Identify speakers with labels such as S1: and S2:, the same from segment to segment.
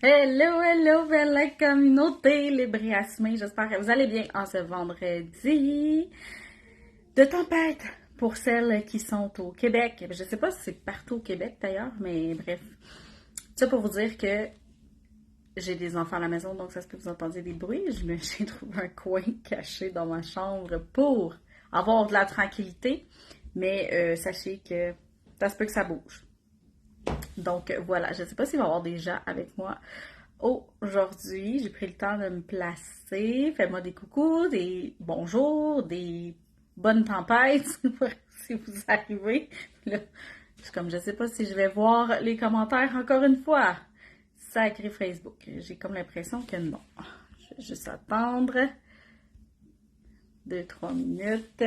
S1: Hello, hello, belle communauté, les Briasmés. J'espère que vous allez bien en ce vendredi de tempête pour celles qui sont au Québec. Je sais pas si c'est partout au Québec d'ailleurs, mais bref. Ça pour vous dire que j'ai des enfants à la maison, donc ça se peut que vous entendiez des bruits. J'ai trouvé un coin caché dans ma chambre pour avoir de la tranquillité, mais sachez que ça se peut que ça bouge. Donc voilà, je ne sais pas s'il va y avoir des gens avec moi aujourd'hui. J'ai pris le temps de me placer. Faites-moi des coucous, des bonjours, des bonnes tempêtes si vous arrivez. Là, je sais pas si je vais voir les commentaires encore une fois. Sacré Facebook. J'ai comme l'impression que non. Je vais juste attendre 2-3 minutes.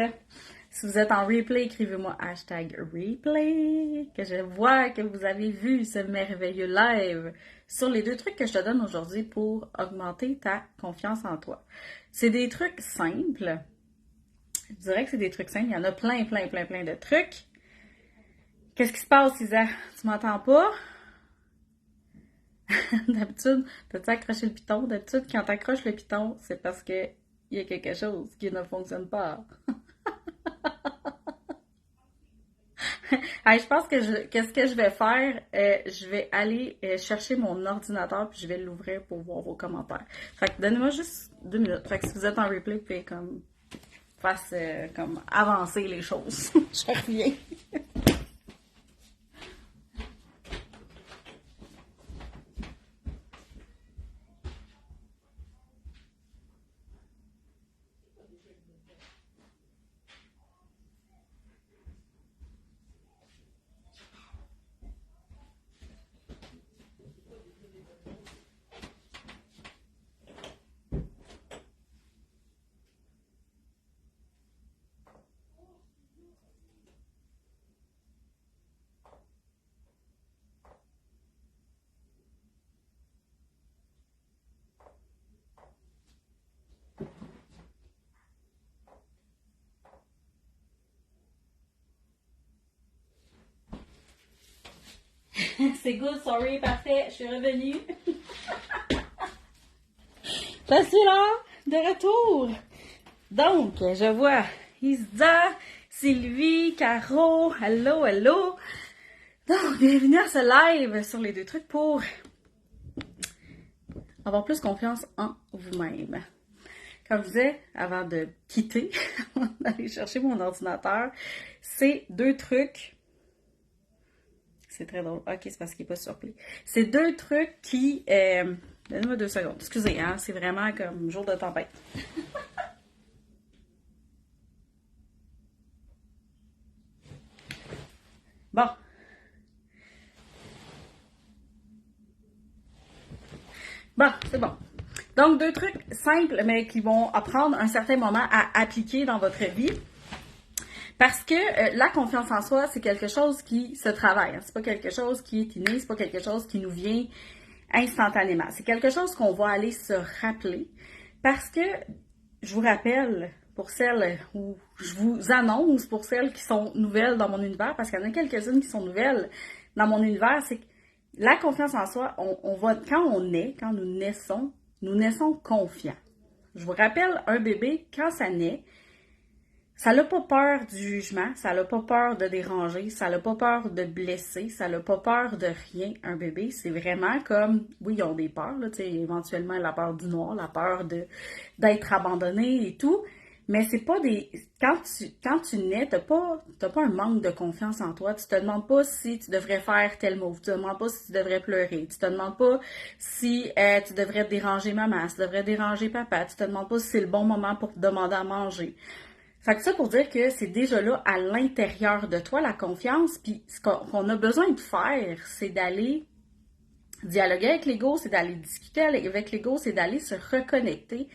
S1: Si vous êtes en replay, écrivez-moi hashtag replay, que je vois que vous avez vu ce merveilleux live sur les 2 trucs que je te donne aujourd'hui pour augmenter ta confiance en toi. C'est des trucs simples. Je dirais que c'est des trucs simples. Il y en a plein de trucs. Qu'est-ce qui se passe, Isa? Tu m'entends pas? D'habitude, t'as-tu accroché le piton? D'habitude, quand t'accroches le piton, c'est parce que il y a quelque chose qui ne fonctionne pas. Hey, je pense que qu'est-ce que je vais faire, je vais aller chercher mon ordinateur puis je vais l'ouvrir pour voir vos commentaires. Fait que donnez-moi juste 2 minutes. Fait que si vous êtes en replay, vous pouvez comme comme avancer les choses. Je reviens. C'est good, sorry, parfait, je suis revenue. Je suis là, de retour. Donc, je vois Isa, Sylvie, Caro, hello, hello. Donc, bienvenue à ce live sur les 2 trucs pour avoir plus confiance en vous-même. Comme je disais, avant de quitter, d'aller chercher mon ordinateur, c'est 2 trucs. C'est très drôle. Ok, c'est parce qu'il n'est pas surpris. C'est 2 trucs qui... Donnez-moi 2 secondes. Excusez, hein, c'est vraiment comme jour de tempête. Bon. Bon, c'est bon. Donc, 2 trucs simples, mais qui vont prendre un certain moment à appliquer dans votre vie. Parce que la confiance en soi, c'est quelque chose qui se travaille. Hein. C'est pas quelque chose qui est inné, c'est pas quelque chose qui nous vient instantanément. C'est quelque chose qu'on va aller se rappeler. Parce que, je vous rappelle, pour celles où je vous annonce, pour celles qui sont nouvelles dans mon univers, parce qu'il y en a quelques-unes qui sont nouvelles dans mon univers, c'est que la confiance en soi, on va, quand nous naissons confiants. Je vous rappelle, un bébé, quand ça naît, ça n'a pas peur du jugement, ça n'a pas peur de déranger, ça n'a pas peur de blesser, ça n'a pas peur de rien. Un bébé, c'est vraiment comme, oui, ils ont des peurs, là, éventuellement la peur du noir, la peur d'être abandonné et tout, mais c'est pas des... Quand tu nais, t'as pas un manque de confiance en toi, tu te demandes pas si tu devrais faire tel mot, tu te demandes pas si tu devrais pleurer, tu te demandes pas si tu devrais déranger maman, si tu devrais déranger papa, tu te demandes pas si c'est le bon moment pour te demander à manger. Fait que ça pour dire que c'est déjà là à l'intérieur de toi la confiance, puis ce qu'on a besoin de faire, c'est d'aller dialoguer avec l'ego, c'est d'aller discuter avec l'ego, c'est d'aller se reconnecter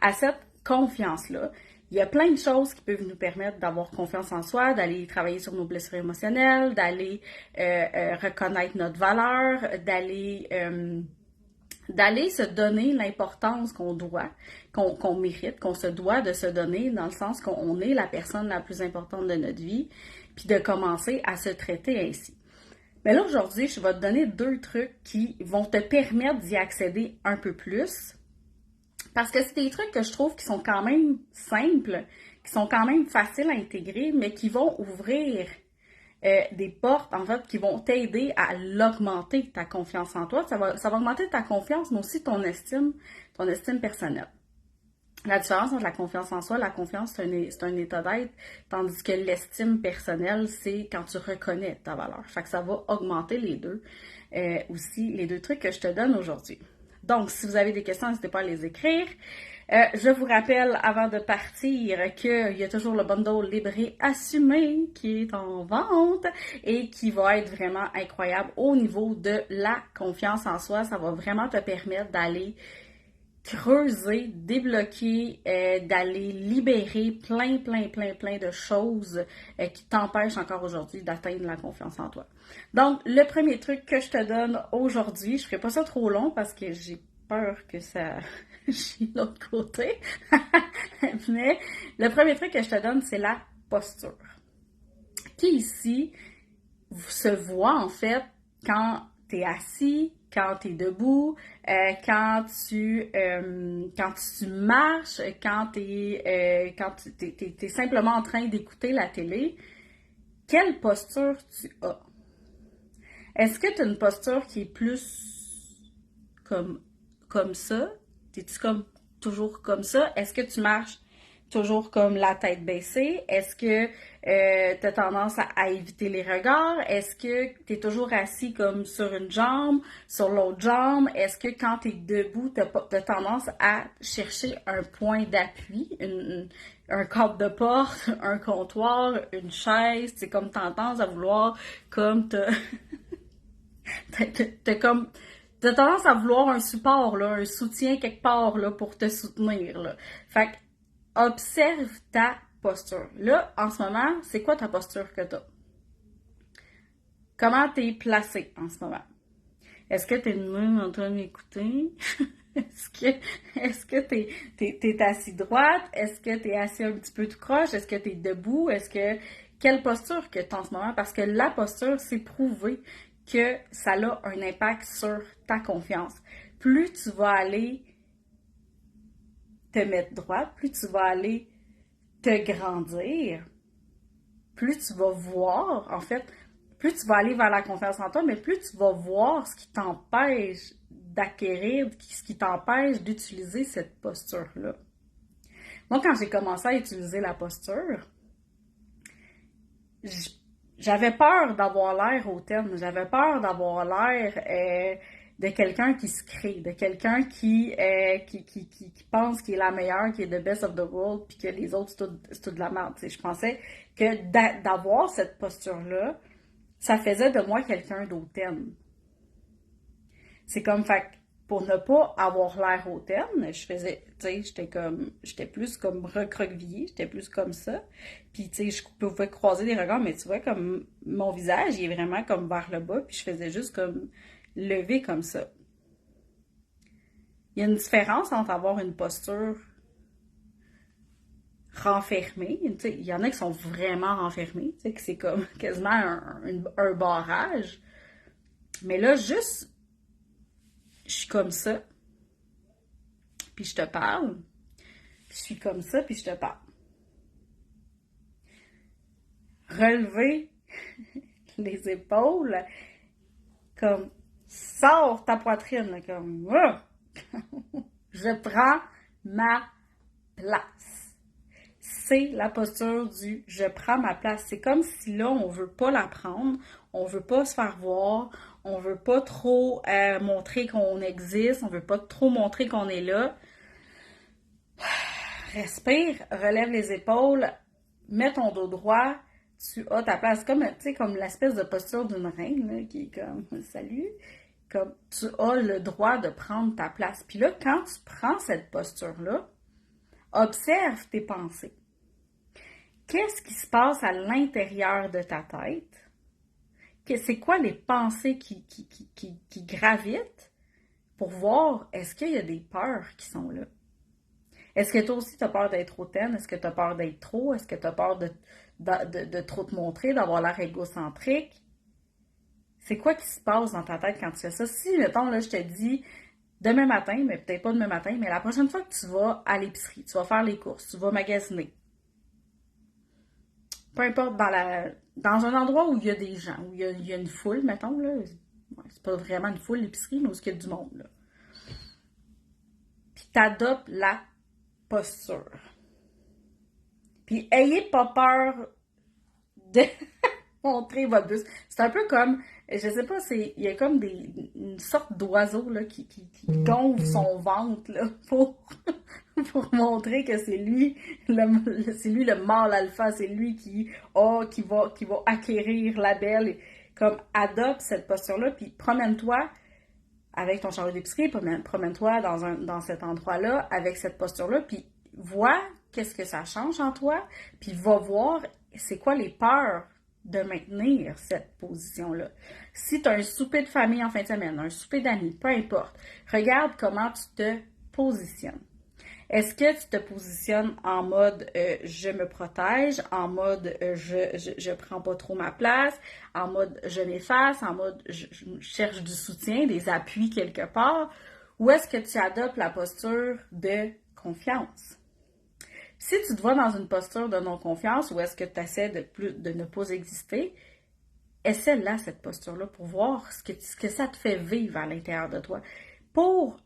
S1: à cette confiance-là. Il y a plein de choses qui peuvent nous permettre d'avoir confiance en soi, d'aller travailler sur nos blessures émotionnelles, d'aller reconnaître notre valeur, d'aller se donner l'importance qu'on doit, qu'on mérite, qu'on se doit de se donner, dans le sens qu'on est la personne la plus importante de notre vie, puis de commencer à se traiter ainsi. Mais là, aujourd'hui, je vais te donner 2 trucs qui vont te permettre d'y accéder un peu plus. Parce que c'est des trucs que je trouve qui sont quand même simples, qui sont quand même faciles à intégrer, mais qui vont ouvrir des portes, en fait, qui vont t'aider à l'augmenter, ta confiance en toi. Ça va augmenter ta confiance, mais aussi ton estime personnelle. La différence entre la confiance en soi, la confiance, c'est un état d'être, tandis que l'estime personnelle, c'est quand tu reconnais ta valeur. Fait que ça va augmenter les deux, aussi, les 2 trucs que je te donne aujourd'hui. Donc, si vous avez des questions, n'hésitez pas à les écrire. Je vous rappelle, avant de partir, qu'il y a toujours le bundle Libre et Assumé qui est en vente et qui va être vraiment incroyable au niveau de la confiance en soi. Ça va vraiment te permettre d'aller creuser, débloquer, d'aller libérer plein de choses qui t'empêchent encore aujourd'hui d'atteindre la confiance en toi. Donc, le premier truc que je te donne aujourd'hui, je ferai pas ça trop long parce que j'ai peur que ça chie de l'autre côté, mais le premier truc que je te donne, c'est la posture. Qui ici se voit en fait quand tu es assis, quand tu es debout, quand tu marches, quand tu es simplement en train d'écouter la télé, quelle posture tu as? Est-ce que tu as une posture qui est plus comme ça? Es-tu toujours comme ça? Est-ce que tu marches toujours comme la tête baissée? Est-ce que tu as tendance à éviter les regards? Est-ce que tu es toujours assis comme sur une jambe, sur l'autre jambe? Est-ce que quand tu es debout, tu as tendance à chercher un point d'appui, un cadre de porte, un comptoir, une chaise? C'est comme tu as tendance à vouloir comme t'as tendance à vouloir un support, là, un soutien quelque part là, pour te soutenir. Là. Fait que observe ta posture. Là, en ce moment, c'est quoi ta posture que t'as? Comment t'es placé en ce moment? Est-ce que t'es de même en train d'écouter? Est-ce que t'es assis droite? Est-ce que t'es assis un petit peu tout croche? Est-ce que t'es debout? Quelle posture que t'as en ce moment? Parce que la posture, c'est prouvé que ça a un impact sur ta confiance. Plus tu vas aller te mettre droite, plus tu vas aller te grandir, plus tu vas voir, en fait, plus tu vas aller vers la confiance en toi, mais plus tu vas voir ce qui t'empêche d'acquérir, ce qui t'empêche d'utiliser cette posture-là. Moi, quand j'ai commencé à utiliser la posture, j'avais peur d'avoir l'air hautaine, j'avais peur d'avoir l'air de quelqu'un qui se crée, de quelqu'un qui pense qu'il est la meilleure, qui est the best of the world, puis que les autres, c'est tout de la merde. Je pensais que d'avoir cette posture-là, ça faisait de moi quelqu'un d'hautaine. C'est comme, fait pour ne pas avoir l'air hautaine, je faisais, tu sais, j'étais plus comme recroquevillée, j'étais plus comme ça. Puis, tu sais, je pouvais croiser des regards, mais tu vois, comme mon visage, il est vraiment comme vers le bas, puis je faisais juste comme lever comme ça. Il y a une différence entre avoir une posture renfermée, tu sais, il y en a qui sont vraiment renfermés, tu sais, que c'est comme quasiment un barrage. Mais là, juste je suis comme ça, puis je te parle, puis je suis comme ça, puis je te parle. Relever les épaules, comme sors ta poitrine, là, comme je prends ma place. C'est la posture du je prends ma place. C'est comme si là, on veut pas la prendre, on veut pas se faire voir, on veut pas trop montrer qu'on existe, on veut pas trop montrer qu'on est là. Respire, relève les épaules, mets ton dos droit, tu as ta place. Comme, tu sais, comme l'espèce de posture d'une reine, là, qui est comme salut. Comme tu as le droit de prendre ta place. Puis là, quand tu prends cette posture-là, observe tes pensées. Qu'est-ce qui se passe à l'intérieur de ta tête? C'est quoi les pensées qui gravitent pour voir est-ce qu'il y a des peurs qui sont là? Est-ce que toi aussi tu as peur d'être hautaine? Est-ce que tu as peur d'être trop? Est-ce que tu as peur de trop te montrer, d'avoir l'air égocentrique? C'est quoi qui se passe dans ta tête quand tu fais ça? Si, mettons, là, je te dis demain matin, mais peut-être pas demain matin, mais la prochaine fois que tu vas à l'épicerie, tu vas faire les courses, tu vas magasiner, peu importe, dans un endroit où il y a des gens, où il y a une foule, mettons, là, ouais, c'est pas vraiment une foule, l'épicerie, mais où il y a du monde, là. Puis t'adoptes la posture. Puis ayez pas peur de montrer votre buste. C'est un peu comme, je sais pas, il y a comme une sorte d'oiseau là, qui gonfle son ventre là, pour montrer que c'est lui c'est lui le mâle alpha, c'est lui qui va acquérir la belle. Et, comme adopte cette posture-là, puis promène-toi avec ton chariot d'épicerie, promène-toi dans cet endroit-là avec cette posture-là, puis vois qu'est-ce que ça change en toi, puis va voir c'est quoi les peurs de maintenir cette position-là. Si tu as un souper de famille en fin de semaine, un souper d'amis, peu importe, regarde comment tu te positionnes. Est-ce que tu te positionnes en mode je me protège, en mode je prends pas trop ma place, en mode je m'efface, en mode je cherche du soutien, des appuis quelque part, ou est-ce que tu adoptes la posture de confiance? Si tu te vois dans une posture de non-confiance ou est-ce que tu essaies de ne pas exister, essaie-la cette posture-là pour voir ce que ça te fait vivre à l'intérieur de toi. Pour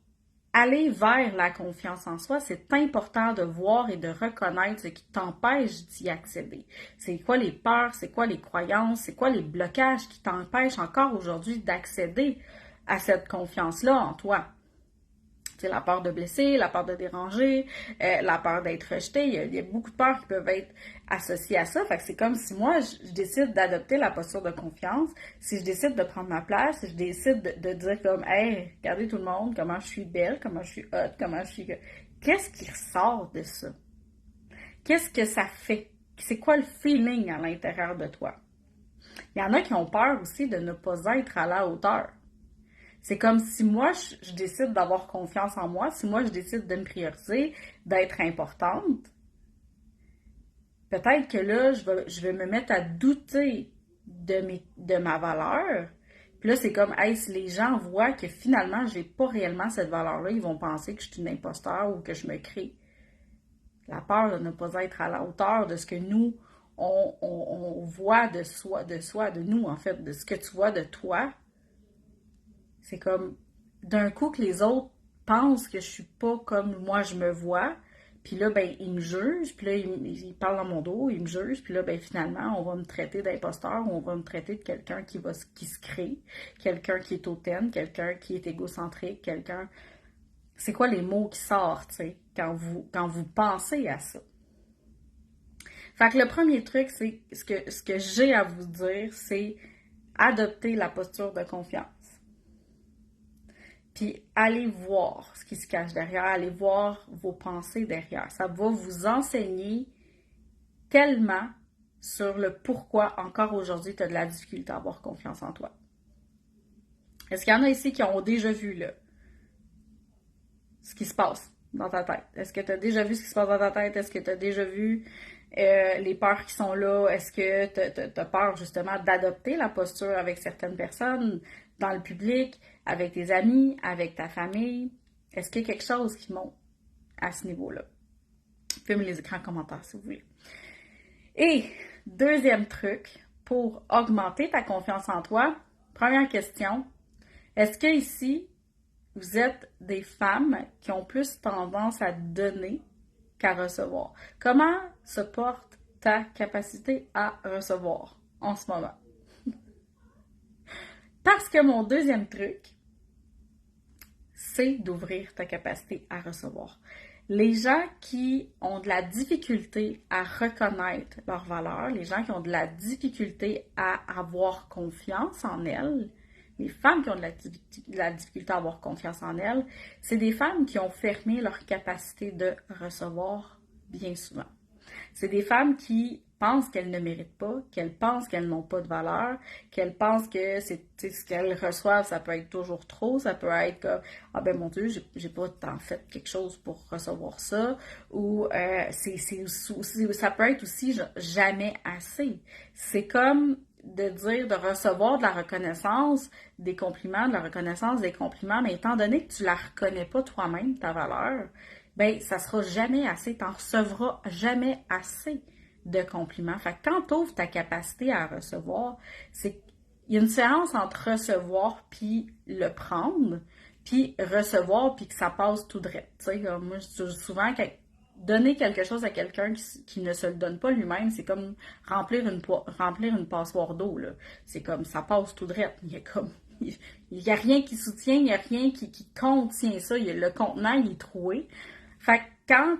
S1: aller vers la confiance en soi, c'est important de voir et de reconnaître ce qui t'empêche d'y accéder. C'est quoi les peurs, c'est quoi les croyances, c'est quoi les blocages qui t'empêchent encore aujourd'hui d'accéder à cette confiance-là en toi. C'est la peur de blesser, la peur de déranger, la peur d'être rejeté. Il y a beaucoup de peurs qui peuvent être associées à ça. Fait que c'est comme si moi, je décide d'adopter la posture de confiance, si je décide de prendre ma place, si je décide de dire comme, hey, regardez tout le monde, comment je suis belle, comment je suis hot, comment je suis... Qu'est-ce qui ressort de ça? Qu'est-ce que ça fait? C'est quoi le feeling à l'intérieur de toi? Il y en a qui ont peur aussi de ne pas être à la hauteur. C'est comme si moi, je décide d'avoir confiance en moi, si moi, je décide de me prioriser, d'être importante, peut-être que là, je vais me mettre à douter de ma valeur. Puis là, c'est comme, hey, si les gens voient que finalement, je n'ai pas réellement cette valeur-là, ils vont penser que je suis une imposteur ou que je me crée. La peur de ne pas être à la hauteur de ce que nous, on voit de nous, en fait, de ce que tu vois de toi. C'est comme, d'un coup, que les autres pensent que je suis pas comme moi je me vois. Puis là, ben, ils me jugent. Puis là, ils parlent dans mon dos, ils me jugent. Puis là, ben, finalement, on va me traiter d'imposteur ou on va me traiter de quelqu'un qui se crée, quelqu'un qui est hautaine, quelqu'un qui est égocentrique, quelqu'un... C'est quoi les mots qui sortent, tu sais, quand vous pensez à ça? Fait que le premier truc, c'est ce que j'ai à vous dire, c'est adopter la posture de confiance. Puis allez voir ce qui se cache derrière, allez voir vos pensées derrière. Ça va vous enseigner tellement sur le pourquoi encore aujourd'hui tu as de la difficulté à avoir confiance en toi. Est-ce qu'il y en a ici qui ont déjà vu là, ce qui se passe dans ta tête? Est-ce que tu as déjà vu ce qui se passe dans ta tête? Est-ce que tu as déjà vu les peurs qui sont là? Est-ce que tu as peur justement d'adopter la posture avec certaines personnes dans le public, avec tes amis, avec ta famille? Est-ce qu'il y a quelque chose qui monte à ce niveau-là? Faites-moi les écrans commentaires si vous voulez. Et deuxième truc, pour augmenter ta confiance en toi, première question, est-ce que ici, vous êtes des femmes qui ont plus tendance à donner qu'à recevoir? Comment se porte ta capacité à recevoir en ce moment? Parce que mon deuxième truc, c'est d'ouvrir ta capacité à recevoir. Les gens qui ont de la difficulté à reconnaître leur valeur, les gens qui ont de la difficulté à avoir confiance en elles, les femmes qui ont de la difficulté à avoir confiance en elles, c'est des femmes qui ont fermé leur capacité de recevoir bien souvent. C'est des femmes qui pensent qu'elles ne méritent pas, qu'elles pensent qu'elles n'ont pas de valeur, qu'elles pensent que ce qu'elles reçoivent, ça peut être toujours trop, ça peut être comme ah ben mon Dieu, j'ai pas tant fait quelque chose pour recevoir ça, ou ça peut être aussi jamais assez. C'est comme de dire, de recevoir de la reconnaissance, des compliments, de la reconnaissance, des compliments, mais étant donné que tu la reconnais pas toi-même, ta valeur, ben ça sera jamais assez, t'en recevras jamais assez de compliments. Fait que quand tu ouvres ta capacité à recevoir, c'est il y a une différence entre recevoir puis le prendre, puis recevoir puis que ça passe tout droit. Tu sais, moi je dis souvent que donner quelque chose à quelqu'un qui ne se le donne pas lui-même, c'est comme remplir une passoire d'eau, là. C'est comme, ça passe tout droit. Il y a rien qui soutient, il y a rien qui contient ça. Le contenant, il est troué. Fait que quand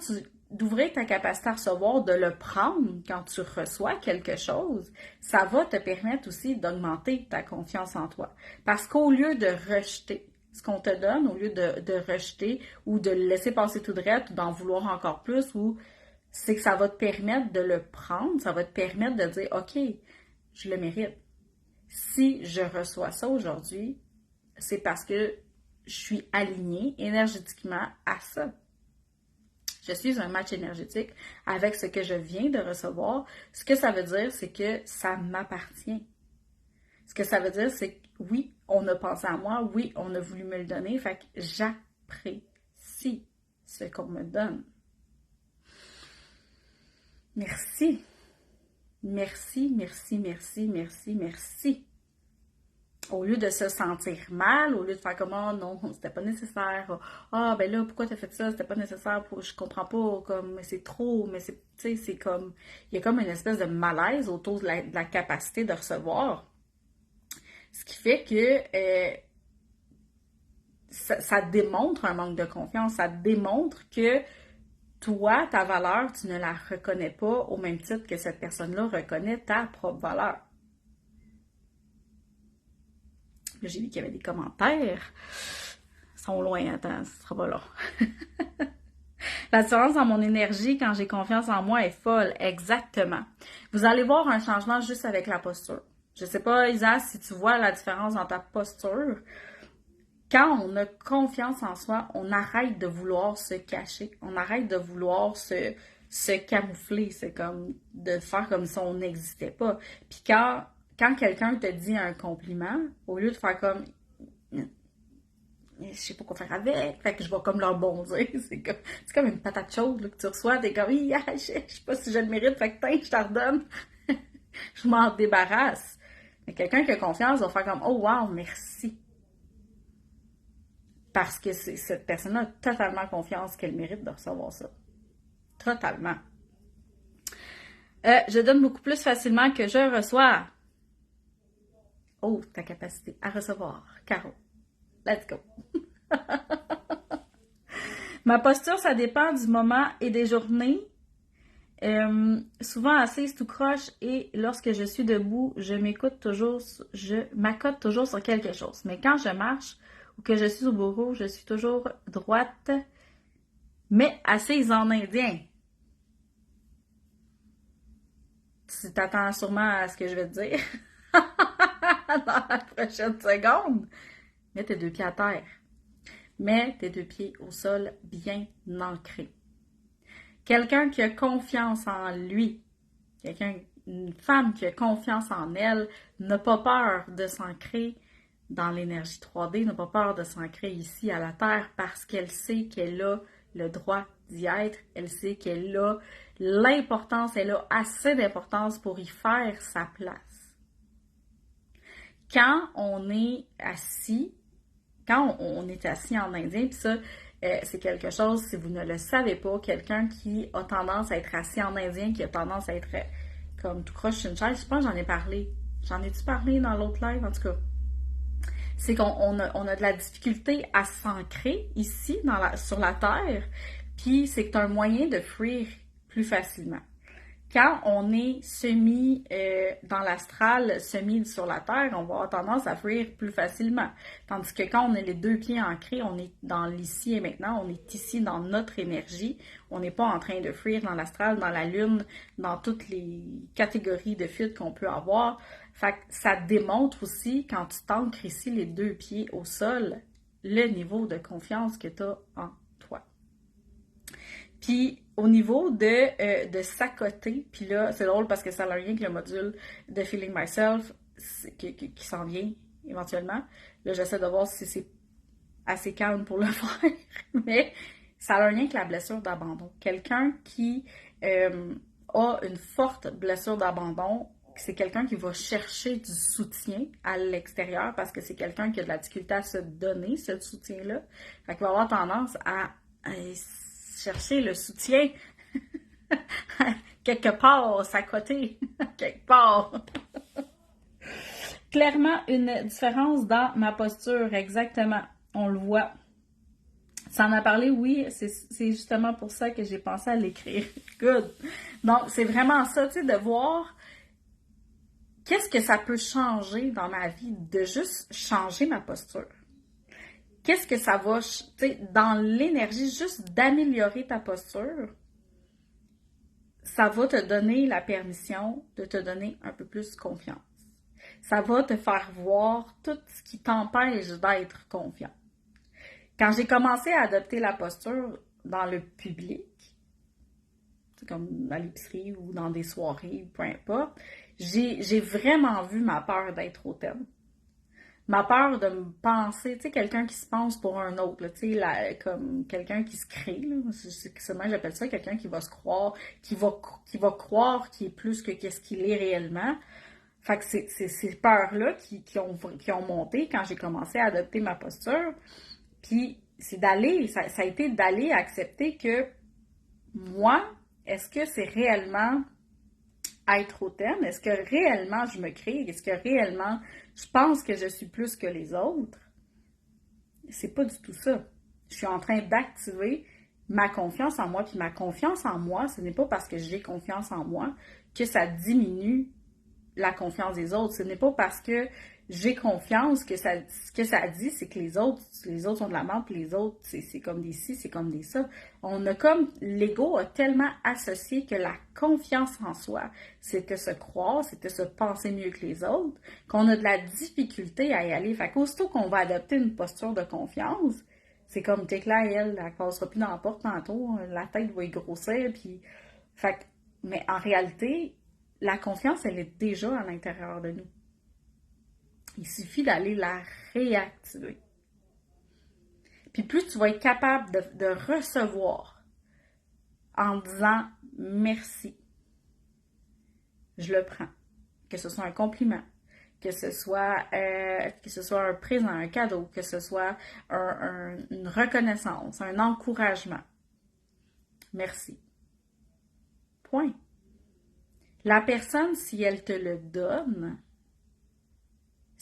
S1: d'ouvrir ta capacité à recevoir, de le prendre quand tu reçois quelque chose, ça va te permettre aussi d'augmenter ta confiance en toi. Parce qu'au lieu de rejeter ce qu'on te donne, au lieu de rejeter ou de le laisser passer tout droit ou d'en vouloir encore plus, ou c'est que ça va te permettre de le prendre, ça va te permettre de dire, OK, je le mérite. Si je reçois ça aujourd'hui, c'est parce que je suis alignée énergétiquement à ça. Je suis un match énergétique avec ce que je viens de recevoir. Ce que ça veut dire, c'est que ça m'appartient. Ce que ça veut dire, c'est que oui, on a pensé à moi, oui, on a voulu me le donner, fait que j'apprécie ce qu'on me donne. Merci. Merci, merci, merci, merci, merci. Au lieu de se sentir mal, au lieu de faire comme oh non, c'était pas nécessaire. Ah ben là, pourquoi t'as fait ça? C'était pas nécessaire, je comprends pas, comme c'est trop, mais c'est, tu sais, c'est comme. Il y a comme une espèce de malaise autour de la capacité de recevoir. Ce qui fait que ça démontre un manque de confiance, ça démontre que toi, ta valeur, tu ne la reconnais pas au même titre que cette personne-là reconnaît ta propre valeur. Là, j'ai vu qu'il y avait des commentaires. Ils sont loin, attends, ce sera pas long. La différence dans mon énergie quand j'ai confiance en moi est folle, exactement. Vous allez voir un changement juste avec la posture. Je sais pas, Isa, si tu vois la différence dans ta posture. Quand on a confiance en soi, on arrête de vouloir se cacher. On arrête de vouloir se camoufler. C'est comme de faire comme si on n'existait pas. Puis quand quelqu'un te dit un compliment, au lieu de faire comme je sais pas quoi faire avec, fait que je vais comme leur bondir. C'est comme une patate chaude là, que tu reçois, t'es comme je sais pas si je le mérite, fait que je t'en redonne. Je m'en débarrasse. Mais quelqu'un qui a confiance va faire comme oh wow, merci. Parce que cette personne-là a totalement confiance qu'elle mérite de recevoir ça. Totalement. Je donne beaucoup plus facilement que je reçois. Oh, ta capacité à recevoir. Caro, let's go. Ma posture, ça dépend du moment et des journées. Souvent assise tout croche et lorsque je suis debout, je m'accote toujours sur quelque chose. Mais quand je marche ou que je suis au bureau, je suis toujours droite, mais assise en indien. Tu t'attends sûrement à ce que je vais te dire dans la prochaine seconde. Mets tes deux pieds à terre. Mets tes deux pieds au sol bien ancrés. Quelqu'un qui a confiance en lui, une femme qui a confiance en elle, n'a pas peur de s'ancrer dans l'énergie 3D, n'a pas peur de s'ancrer ici à la Terre parce qu'elle sait qu'elle a le droit d'y être, elle sait qu'elle a l'importance, elle a assez d'importance pour y faire sa place. Quand on est assis en indien, puis ça, c'est quelque chose, si vous ne le savez pas, quelqu'un qui a tendance à être assis en indien, qui a tendance à être comme tout croche sur une chaise, je pense que j'en ai parlé. J'en ai-tu parlé dans l'autre live, en tout cas? C'est qu'on a de la difficulté à s'ancrer ici, sur la Terre, puis c'est que tu as un moyen de fuir plus facilement. Quand on est semi dans l'astral, semi sur la Terre, on va avoir tendance à fuir plus facilement. Tandis que quand on a les deux pieds ancrés, on est dans l'ici et maintenant, on est ici dans notre énergie. On n'est pas en train de fuir dans l'astral, dans la lune, dans toutes les catégories de fuite qu'on peut avoir. Fait que ça démontre aussi, quand tu t'ancres ici les deux pieds au sol, le niveau de confiance que tu as en toi. Puis au niveau de s'accoter, puis là, c'est drôle parce que ça a un lien avec le module de Feeling Myself qui s'en vient éventuellement. Là, j'essaie de voir si c'est assez calme pour le faire, mais ça a un lien avec la blessure d'abandon. Quelqu'un qui a une forte blessure d'abandon, c'est quelqu'un qui va chercher du soutien à l'extérieur parce que c'est quelqu'un qui a de la difficulté à se donner ce soutien-là. Fait qu'il va avoir tendance à chercher le soutien quelque part, à côté, quelque part. Clairement, une différence dans ma posture, exactement. On le voit. Ça en a parlé, oui, c'est justement pour ça que j'ai pensé à l'écrire. Good. Donc, c'est vraiment ça, tu sais, de voir qu'est-ce que ça peut changer dans ma vie, de juste changer ma posture. Qu'est-ce que ça va, tu sais, dans l'énergie, juste d'améliorer ta posture, ça va te donner la permission de te donner un peu plus confiance. Ça va te faire voir tout ce qui t'empêche d'être confiant. Quand j'ai commencé à adopter la posture dans le public, comme à l'épicerie ou dans des soirées, peu importe, j'ai vraiment vu ma peur d'être hautaine. Ma peur de me penser, tu sais, quelqu'un qui se pense pour un autre, tu sais, comme quelqu'un qui se crée, seulement j'appelle ça quelqu'un qui va se croire, qui va croire qu'il est plus que qu'est-ce qu'il est réellement. Fait que c'est ces peurs-là qui ont monté quand j'ai commencé à adopter ma posture. Puis c'est d'aller, ça a été d'aller accepter que moi, est-ce que c'est réellement être hautaine? Est-ce que réellement je me crée? Est-ce que réellement je pense que je suis plus que les autres? C'est pas du tout ça. Je suis en train d'activer ma confiance en moi. Puis ma confiance en moi, ce n'est pas parce que j'ai confiance en moi que ça diminue la confiance des autres. Ce n'est pas parce que j'ai confiance que ce que ça dit, c'est que les autres sont de la merde, puis les autres, c'est comme des ci, c'est comme des ça. On a comme, l'ego a tellement associé que la confiance en soi, c'est de se croire, c'est de se penser mieux que les autres, qu'on a de la difficulté à y aller. Fait qu'aussitôt qu'on va adopter une posture de confiance, c'est comme, t'es là, elle passera plus dans la porte tantôt, la tête va y grossir, puis... Fait que, mais en réalité, la confiance, elle est déjà à l'intérieur de nous. Il suffit d'aller la réactiver. Puis plus tu vas être capable de recevoir en disant merci, je le prends. Que ce soit un compliment, que ce soit un présent, un cadeau, que ce soit une reconnaissance, un encouragement. Merci. Point. La personne, si elle te le donne,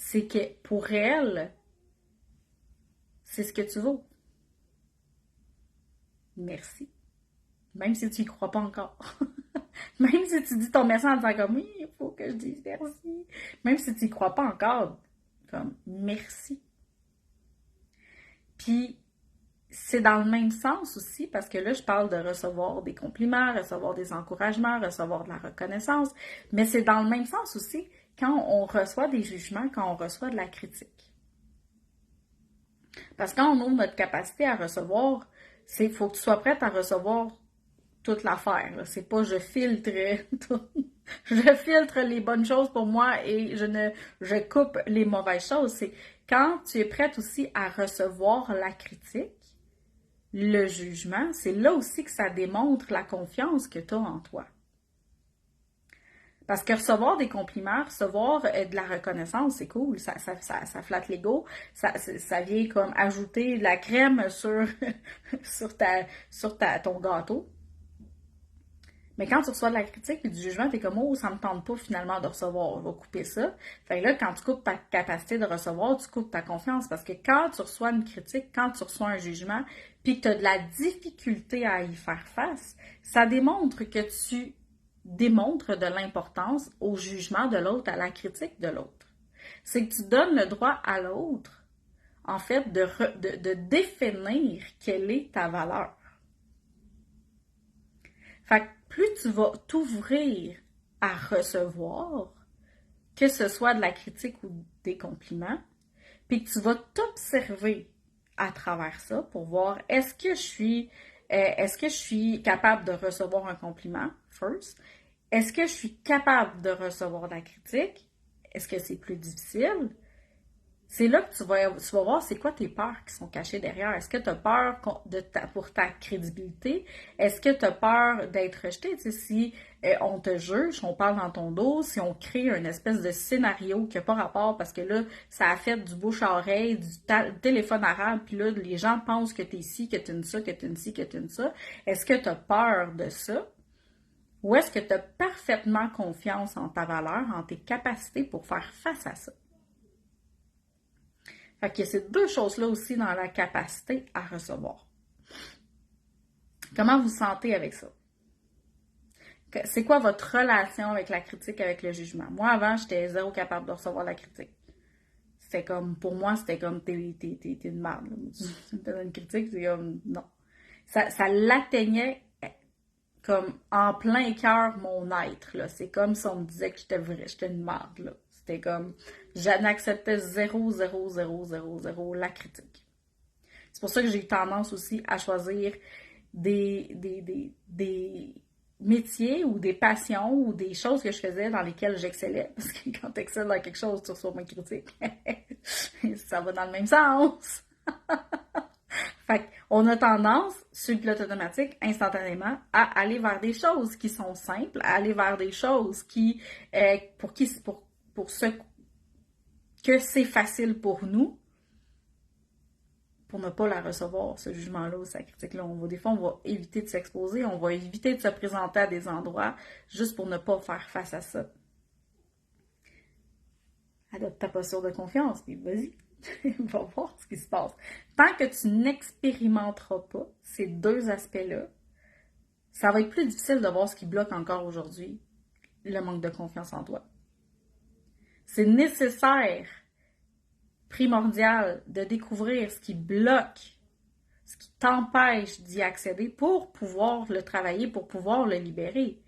S1: c'est que pour elle, c'est ce que tu vaux. Merci. Même si tu n'y crois pas encore. Même si tu dis ton merci en disant comme oui, il faut que je dise merci. Même si tu n'y crois pas encore, comme merci. Puis, c'est dans le même sens aussi, parce que là, je parle de recevoir des compliments, recevoir des encouragements, recevoir de la reconnaissance, mais c'est dans le même sens aussi quand on reçoit des jugements, quand on reçoit de la critique. Parce que quand on ouvre notre capacité à recevoir, il faut que tu sois prête à recevoir toute l'affaire. C'est pas je filtre je filtre les bonnes choses pour moi et je coupe les mauvaises choses. C'est quand tu es prête aussi à recevoir la critique, le jugement, c'est là aussi que ça démontre la confiance que tu as en toi. Parce que recevoir des compliments, recevoir de la reconnaissance, c'est cool, ça flatte l'ego, ça vient comme ajouter de la crème sur ton gâteau. Mais quand tu reçois de la critique et du jugement, t'es comme, oh, ça me tente pas finalement de recevoir, on va couper ça. Fait que là, quand tu coupes ta capacité de recevoir, tu coupes ta confiance. Parce que quand tu reçois une critique, quand tu reçois un jugement, puis que tu as de la difficulté à y faire face, ça démontre que tu démontres de l'importance au jugement de l'autre, à la critique de l'autre. C'est que tu donnes le droit à l'autre, en fait, de définir quelle est ta valeur. Fait que plus tu vas t'ouvrir à recevoir, que ce soit de la critique ou des compliments, puis que tu vas t'observer à travers ça pour voir est-ce que je suis Est-ce que je suis capable de recevoir un compliment, first? Est-ce que je suis capable de recevoir de la critique? Est-ce que c'est plus difficile? C'est là que tu vas voir c'est quoi tes peurs qui sont cachées derrière. Est-ce que tu as peur pour ta crédibilité? Est-ce que tu as peur d'être rejeté? Tu sais, si on te juge, on parle dans ton dos, si on crée une espèce de scénario qui n'a pas rapport parce que là, ça a fait du bouche à oreille, du téléphone arabe, puis là, les gens pensent que tu es ci, que tu es une ça, que tu es une ci, que tu es une ça. Est-ce que tu as peur de ça? Ou est-ce que tu as parfaitement confiance en ta valeur, en tes capacités pour faire face à ça? Fait que ces deux choses-là aussi dans la capacité à recevoir. Comment vous vous sentez avec ça? C'est quoi votre relation avec la critique, avec le jugement? Moi, avant, j'étais zéro capable de recevoir la critique. C'était comme, pour moi, c'était comme, t'es une merde. Tu me donnes une critique, c'est comme, non. Ça l'atteignait comme en plein cœur mon être, là. C'est comme si on me disait que j'étais une merde, là. C'était comme, je n'acceptais zéro la critique. C'est pour ça que j'ai eu tendance aussi à choisir des métiers ou des passions ou des choses que je faisais dans lesquelles j'excellais. Parce que quand tu excelles dans quelque chose, tu reçois moins de critiques. Ça va dans le même sens. Fait qu'on a tendance, sur le pilote automatique, instantanément, à aller vers des choses qui sont simples, à aller vers des choses qui, pour ce que c'est facile pour nous, pour ne pas la recevoir, ce jugement-là ou cette critique-là. Des fois, on va éviter de s'exposer, on va éviter de se présenter à des endroits juste pour ne pas faire face à ça. Adopte ta posture de confiance, puis vas-y, va voir ce qui se passe. Tant que tu n'expérimenteras pas ces deux aspects-là, ça va être plus difficile de voir ce qui bloque encore aujourd'hui le manque de confiance en toi. C'est nécessaire, primordial, de découvrir ce qui bloque, ce qui t'empêche d'y accéder pour pouvoir le travailler, pour pouvoir le libérer.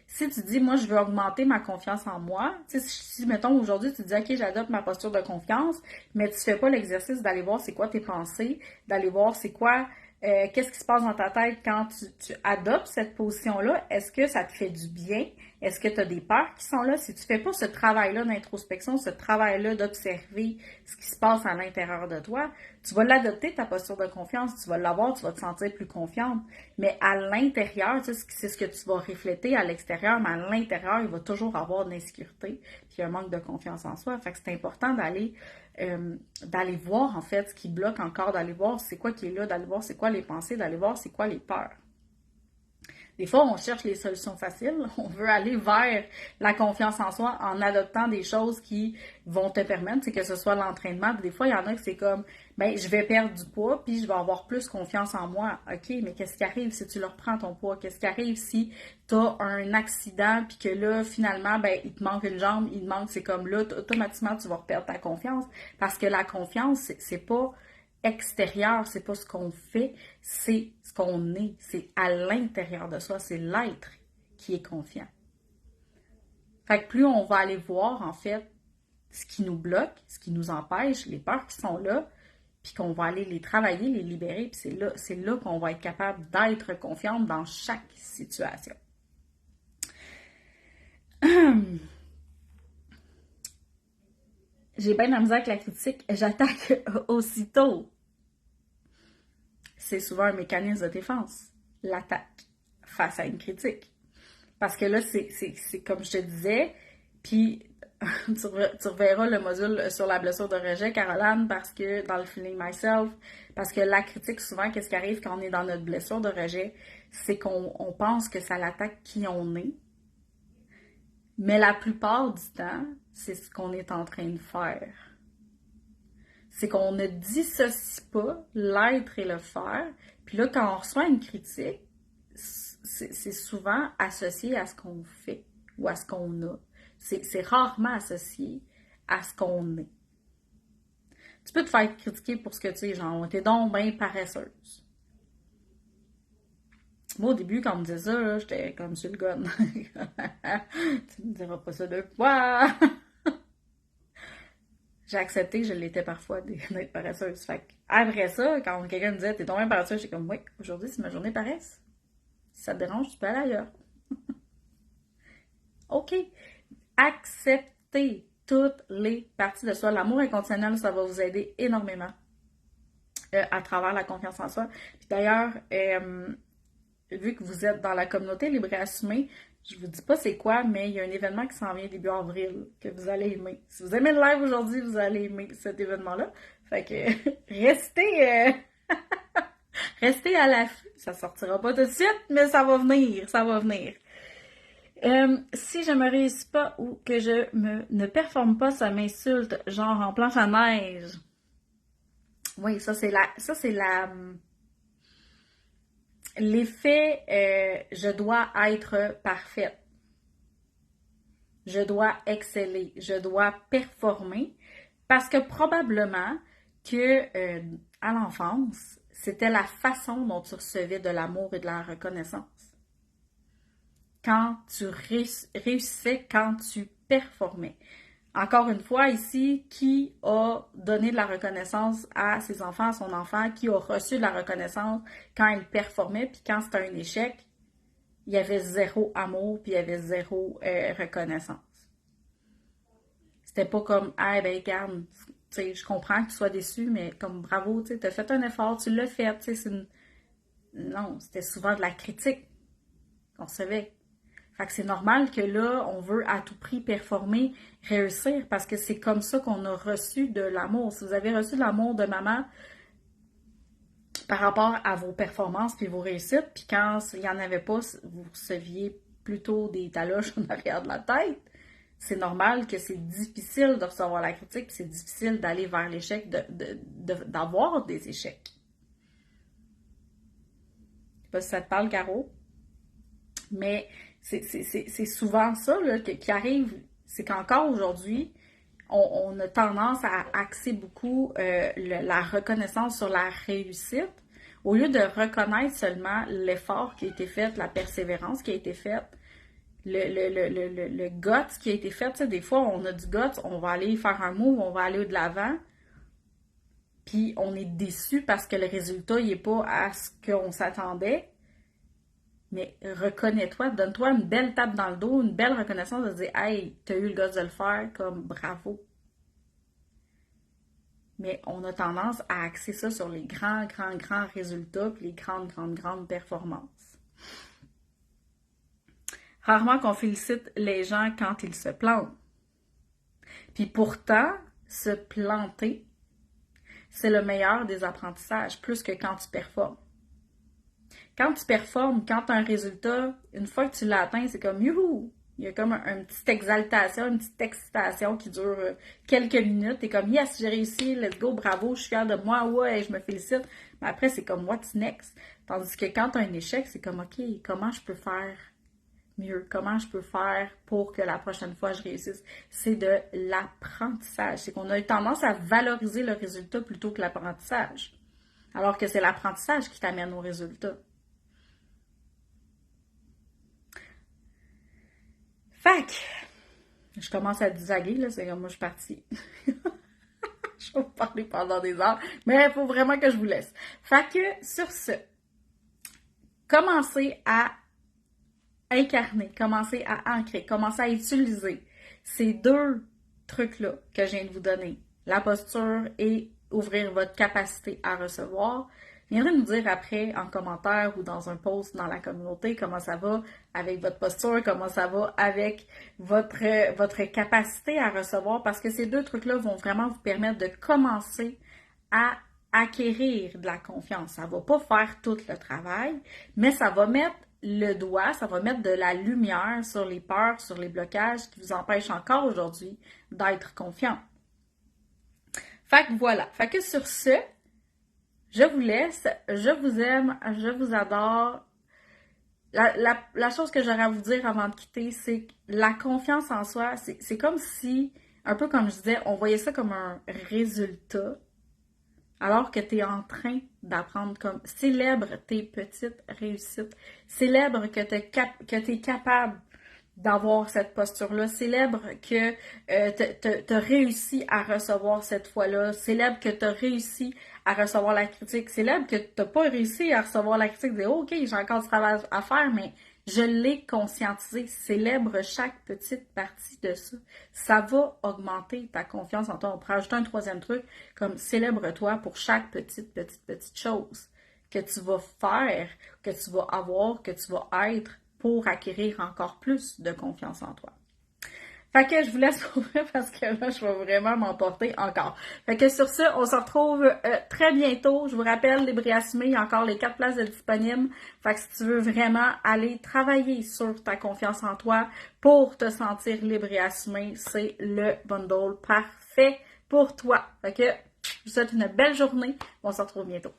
S1: Si tu dis, moi, je veux augmenter ma confiance en moi, si, mettons, aujourd'hui, tu dis, OK, j'adopte ma posture de confiance, mais tu fais pas l'exercice d'aller voir c'est quoi tes pensées, d'aller voir c'est quoi, qu'est-ce qui se passe dans ta tête quand tu adoptes cette position-là, est-ce que ça te fait du bien? Est-ce que tu as des peurs qui sont là? Si tu fais pas ce travail-là d'introspection, ce travail-là d'observer ce qui se passe à l'intérieur de toi, tu vas l'adopter, ta posture de confiance, tu vas l'avoir, tu vas te sentir plus confiante. Mais à l'intérieur, tu sais, c'est ce que tu vas refléter à l'extérieur, mais à l'intérieur, il va toujours avoir de l'insécurité puis un manque de confiance en soi. Fait que c'est important d'aller voir, en fait, ce qui bloque encore, d'aller voir c'est quoi qui est là, d'aller voir c'est quoi les pensées, d'aller voir c'est quoi les peurs. Des fois, on cherche les solutions faciles. On veut aller vers la confiance en soi en adoptant des choses qui vont te permettre, que ce soit l'entraînement. Des fois, il y en a qui c'est comme, ben, je vais perdre du poids, puis je vais avoir plus confiance en moi. OK, mais qu'est-ce qui arrive si tu leur prends ton poids? Qu'est-ce qui arrive si tu as un accident, puis que là, finalement, ben, il te manque une jambe, il te manque, c'est comme là, automatiquement, tu vas perdre ta confiance. Parce que la confiance, c'est pas extérieur, c'est pas ce qu'on fait, c'est ce qu'on est. C'est à l'intérieur de soi, c'est l'être qui est confiant. Fait que plus on va aller voir, en fait, ce qui nous bloque, ce qui nous empêche, les peurs qui sont là, puis qu'on va aller les travailler, les libérer, puis c'est là qu'on va être capable d'être confiante dans chaque situation. J'ai bien la misère avec la critique, j'attaque aussitôt. C'est souvent un mécanisme de défense, l'attaque face à une critique. Parce que là, c'est comme je te disais, puis tu reverras le module sur la blessure de rejet, Caroline, parce que dans le Feeling Myself, parce que la critique, souvent, qu'est-ce qui arrive quand on est dans notre blessure de rejet, c'est qu'on pense que ça l'attaque qui on est. Mais la plupart du temps, c'est ce qu'on est en train de faire. C'est qu'on ne dissocie pas l'être et le faire. Puis là, quand on reçoit une critique, c'est souvent associé à ce qu'on fait ou à ce qu'on a. C'est rarement associé à ce qu'on est. Tu peux te faire critiquer pour ce que tu es, genre, t'es donc bien paresseuse. Moi, au début, quand on me disait ça, j'étais comme sur le gun. Tu me diras pas ça deux fois. j'ai accepté que je l'étais parfois d'être paresseuse. Fait que, après ça, quand quelqu'un me disait, t'es tombée paresseuse, j'étais comme, oui, aujourd'hui, c'est ma journée paresse. Si ça te dérange, tu peux aller ailleurs. OK. Acceptez toutes les parties de soi. L'amour inconditionnel, ça va vous aider énormément à travers la confiance en soi. Puis d'ailleurs, vu que vous êtes dans la communauté Libre et Assumé, je vous dis pas c'est quoi, mais il y a un événement qui s'en vient début avril que vous allez aimer. Si vous aimez le live aujourd'hui, vous allez aimer cet événement-là. Fait que restez à l'affût. Ça sortira pas tout de suite, mais ça va venir, ça va venir. Si je me réussis pas ou que ne performe pas, ça m'insulte, genre en planche à neige. Oui, ça c'est l'effet je dois être parfaite. Je dois exceller, je dois performer parce que probablement que à l'enfance, c'était la façon dont tu recevais de l'amour et de la reconnaissance. Quand tu réussissais, quand tu performais. Encore une fois, ici, qui a donné de la reconnaissance à ses enfants, à son enfant, qui a reçu de la reconnaissance quand il performait, puis quand c'était un échec, il y avait zéro amour, puis il y avait zéro reconnaissance. C'était pas comme, ah, ben, regarde, tu sais, je comprends que tu sois déçu, mais comme bravo, tu sais, t'as fait un effort, tu l'as fait, tu sais, non, c'était souvent de la critique qu'on recevait. Fait que c'est normal que là, on veut à tout prix performer, réussir, parce que c'est comme ça qu'on a reçu de l'amour. Si vous avez reçu de l'amour de maman par rapport à vos performances puis vos réussites, puis quand il n'y en avait pas, vous receviez plutôt des taloches en arrière de la tête, c'est normal que c'est difficile de recevoir la critique, puis c'est difficile d'aller vers l'échec, d'avoir des échecs. Je sais pas si ça te parle, Caro, mais c'est souvent ça là, qui arrive. C'est qu'encore aujourd'hui, on a tendance à axer beaucoup la reconnaissance sur la réussite, au lieu de reconnaître seulement l'effort qui a été fait, la persévérance qui a été faite, le guts qui a été fait. Tu sais, des fois, on a du guts, on va aller faire un move, on va aller de l'avant, puis on est déçu parce que le résultat n'est pas à ce qu'on s'attendait. Mais reconnais-toi, donne-toi une belle tape dans le dos, une belle reconnaissance de dire « Hey, t'as eu le gosse de le faire, comme bravo ». Mais on a tendance à axer ça sur les grands résultats puis les grandes performances. Rarement qu'on félicite les gens quand ils se plantent. Puis pourtant, se planter, c'est le meilleur des apprentissages, plus que quand tu performes. Quand tu performes, quand tu as un résultat, une fois que tu l'as atteint, c'est comme youhou! Il y a comme une petite exaltation, une petite excitation qui dure quelques minutes. T'es comme yes, j'ai réussi, let's go, bravo, je suis fière de moi, ouais, je me félicite. Mais après, c'est comme what's next? Tandis que quand tu as un échec, c'est comme ok, comment je peux faire mieux? Comment je peux faire pour que la prochaine fois je réussisse? C'est de l'apprentissage. C'est qu'on a eu tendance à valoriser le résultat plutôt que l'apprentissage. Alors que c'est l'apprentissage qui t'amène au résultat. Fait que, je commence à divaguer, là, c'est comme moi je suis partie. Je vais vous parler pendant des heures, mais il faut vraiment que je vous laisse. Fait que, sur ce, commencez à incarner, commencez à ancrer, commencez à utiliser ces deux trucs-là que je viens de vous donner, la posture et ouvrir votre capacité à recevoir. Viendrez nous dire après en commentaire ou dans un post dans la communauté comment ça va avec votre posture, comment ça va avec votre capacité à recevoir, parce que ces deux trucs-là vont vraiment vous permettre de commencer à acquérir de la confiance. Ça ne va pas faire tout le travail, mais ça va mettre le doigt, ça va mettre de la lumière sur les peurs, sur les blocages qui vous empêchent encore aujourd'hui d'être confiant. Fait que voilà. Fait que sur ce, je vous laisse, je vous aime, je vous adore. La chose que j'aurais à vous dire avant de quitter, c'est que la confiance en soi, c'est comme si, un peu comme je disais, on voyait ça comme un résultat, alors que tu es en train d'apprendre comme célèbre tes petites réussites, célèbre que tu es capable d'avoir cette posture-là. Célèbre que tu as réussi à recevoir cette fois-là. Célèbre que tu as réussi à recevoir la critique. Célèbre que tu n'as pas réussi à recevoir la critique. Dis, OK, j'ai encore du travail à faire, mais je l'ai conscientisé. Célèbre chaque petite partie de ça. Ça va augmenter ta confiance en toi. On pourrait ajouter un troisième truc, comme célèbre-toi pour chaque petite chose que tu vas faire, que tu vas avoir, que tu vas être pour acquérir encore plus de confiance en toi. Fait que je vous laisse ouvrir parce que là, je vais vraiment m'emporter encore. Fait que sur ce, on se retrouve très bientôt. Je vous rappelle, les Briasumés, il y a encore les 4 places de disponibles. Fait que si tu veux vraiment aller travailler sur ta confiance en toi pour te sentir libre et assumé, c'est le bundle parfait pour toi. Fait que je vous souhaite une belle journée. On se retrouve bientôt.